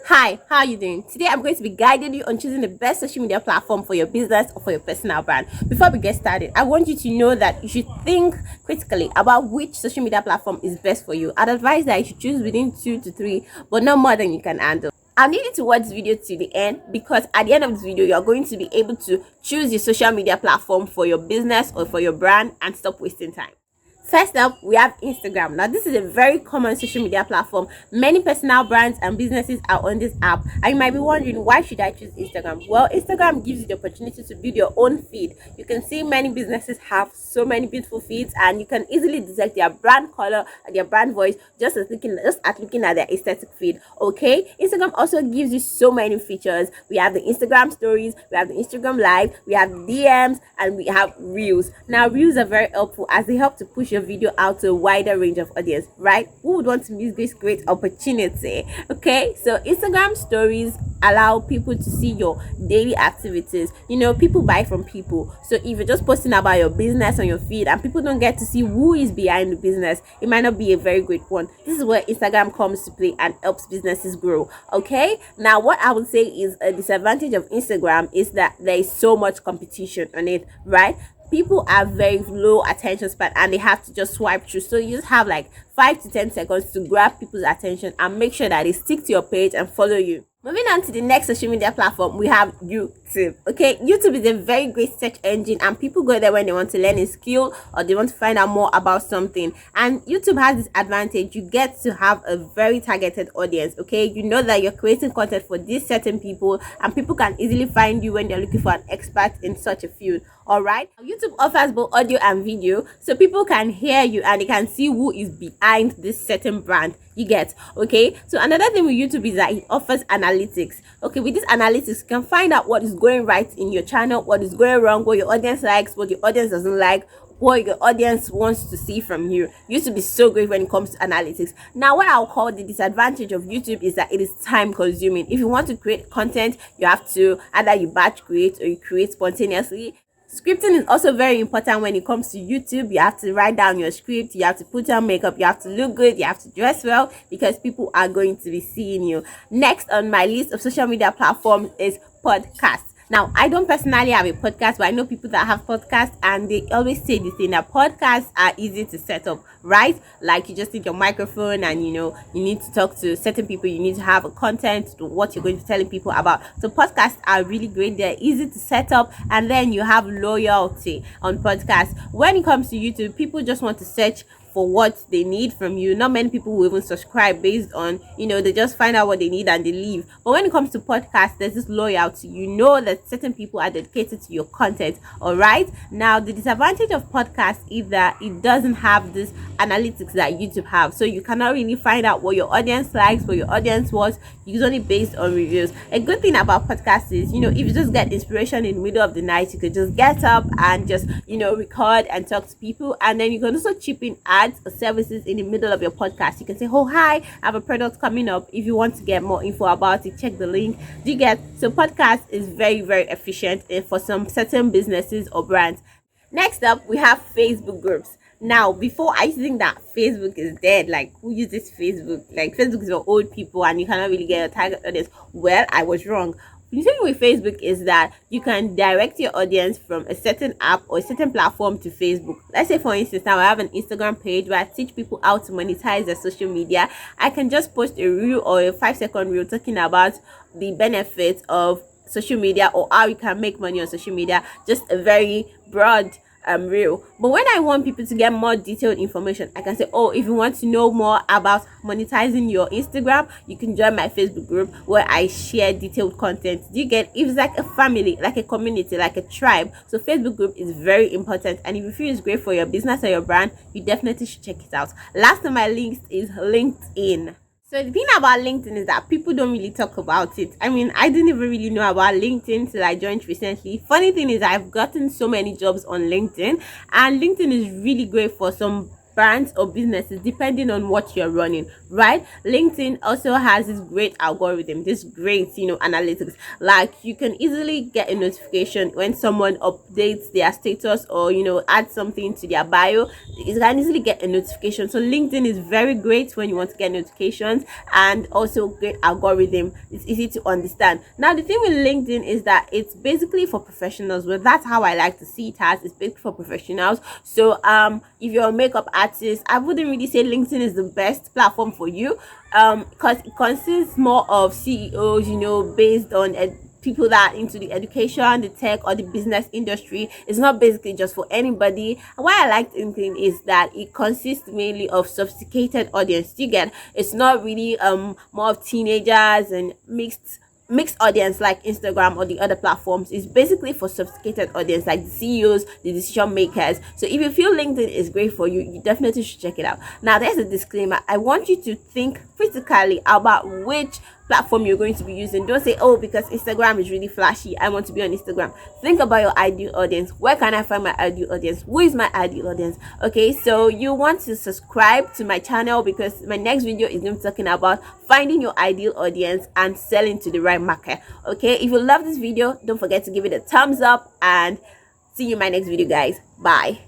Hi, how are you doing? Today I'm going to be guiding you on choosing the best social media platform for your business or for your personal brand. Before we get started, I want you to know that you should think critically about which social media platform is best for you. I'd advise that you should choose within 2 to 3, but not more than you can handle. I need you to watch this video to the end because at the end of this video, you're going to be able to choose your social media platform for your business or for your brand and stop wasting time. First up, we have Instagram. Now, this is a very common social media platform. Many personal brands and businesses are on this app. And you might be wondering, why should I choose Instagram? Well, Instagram gives you the opportunity to build your own feed. You can see many businesses have so many beautiful feeds, and you can easily detect their brand color and their brand voice just at looking at their aesthetic feed. Okay, Instagram also gives you so many features. We have the Instagram stories, we have the Instagram live, we have DMs, and we have reels. Now, reels are very helpful as they help to push your video out to a wider range of audience, right? Who would want to miss this great opportunity? Okay, so Instagram stories allow people to see your daily activities. People buy from people, so if you're just posting about your business on your feed and people don't get to see who is behind the business, it might not be a very great one. This is where Instagram comes to play and helps businesses grow. Okay, now what I would say is a disadvantage of Instagram is that there is so much competition on it, right? People are very low attention span and they have to just swipe through, so you just have like 5 to 10 seconds to grab people's attention and make sure that they stick to your page and follow you. Moving on to the next social media platform, we have YouTube. Okay, YouTube is a very great search engine and people go there when they want to learn a skill or they want to find out more about something. And YouTube has this advantage: you get to have a very targeted audience. Okay, you know that you're creating content for these certain people and people can easily find you when they're looking for an expert in such a field. All right, YouTube offers both audio and video, so people can hear you and they can see who is behind this certain brand. You get? Okay, so another thing with YouTube is that it offers analytics. Okay, with this analytics, you can find out what is going right in your channel, what is going wrong, what your audience likes, what your audience doesn't like, what your audience wants to see from you. YouTube is so great when it comes to analytics. Now, what I'll call the disadvantage of YouTube is that it is time consuming. If you want to create content, you have to either you batch create or you create spontaneously. Scripting is also very important when it comes to YouTube. You have to write down your script, you have to put on makeup, you have to look good, you have to dress well because people are going to be seeing you. Next on my list of social media platforms is podcasts. Now, I don't personally have a podcast, but I know people that have podcasts and they always say the thing that podcasts are easy to set up, right? Like you just need your microphone and you need to talk to certain people, you need to have a content to what you're going to be telling people about. So podcasts are really great, they're easy to set up, and then you have loyalty on podcasts. When it comes to YouTube, people just want to search for what they need from you. Not many people will even subscribe based on, they just find out what they need and they leave. But when it comes to podcasts, there's this loyalty. You know that certain people are dedicated to your content. All right. Now, the disadvantage of podcasts is that it doesn't have this analytics that YouTube have. So you cannot really find out what your audience likes, what your audience wants. It's only based on reviews. A good thing about podcasts is, if you just get inspiration in the middle of the night, you could just get up and just, record and talk to people. And then you can also chip in ads or services in the middle of your podcast. You can say, oh, hi, I have a product coming up. If you want to get more info about it, check the link. Do you get? So podcast is very, very efficient for some certain businesses or brands. Next up, we have Facebook groups. Now, before I think that Facebook is dead, like who uses Facebook? Like Facebook is for old people and you cannot really get a target audience. Well, I was wrong. The thing with Facebook is that you can direct your audience from a certain app or a certain platform to Facebook. Let's say, for instance, now I have an Instagram page where I teach people how to monetize their social media. I can just post a reel or a 5-second reel talking about the benefits of social media or how you can make money on social media. Just a very broad reel. But when I want people to get more detailed information, I can say, oh, if you want to know more about monetizing your Instagram, you can join my Facebook group where I share detailed content. Do you get? It's like a family, like a community, like a tribe. So Facebook group is very important, and if you feel it's great for your business or your brand, you definitely should check it out. Last on my list is LinkedIn. So the thing about LinkedIn is that people don't really talk about it. I mean, I didn't even really know about LinkedIn till I joined recently. Funny thing is I've gotten so many jobs on LinkedIn, and LinkedIn is really great for some brands or businesses depending on what you're running, right? LinkedIn also has this great algorithm, this great, analytics. Like you can easily get a notification when someone updates their status or, add something to their bio. You can easily get a notification. So LinkedIn is very great when you want to get notifications, and also great algorithm. It's easy to understand. Now the thing with LinkedIn is that it's basically for professionals. Well, that's how I like to see it as. It's basically for professionals. So if you're a makeup artist, I wouldn't really say LinkedIn is the best platform for you, because it consists more of CEOs, based on people that are into the education, the tech, or the business industry. It's not basically just for anybody. And why I like LinkedIn is that it consists mainly of sophisticated audience. You get, it's not really more of teenagers and mixed audience like Instagram or the other platforms. Is basically for sophisticated audience like the CEOs, the decision makers. So if you feel LinkedIn is great for you, you definitely should check it out. Now there's a disclaimer. I want you to think critically about which platform you're going to be using. Don't say, oh, because Instagram is really flashy, I want to be on Instagram. Think about your ideal audience. Where can I find my ideal audience? Who is my ideal audience? Okay, so you want to subscribe to my channel, because my next video is going to be talking about finding your ideal audience and selling to the right market. Okay, if you love this video, don't forget to give it a thumbs up, and see you in my next video, guys. Bye.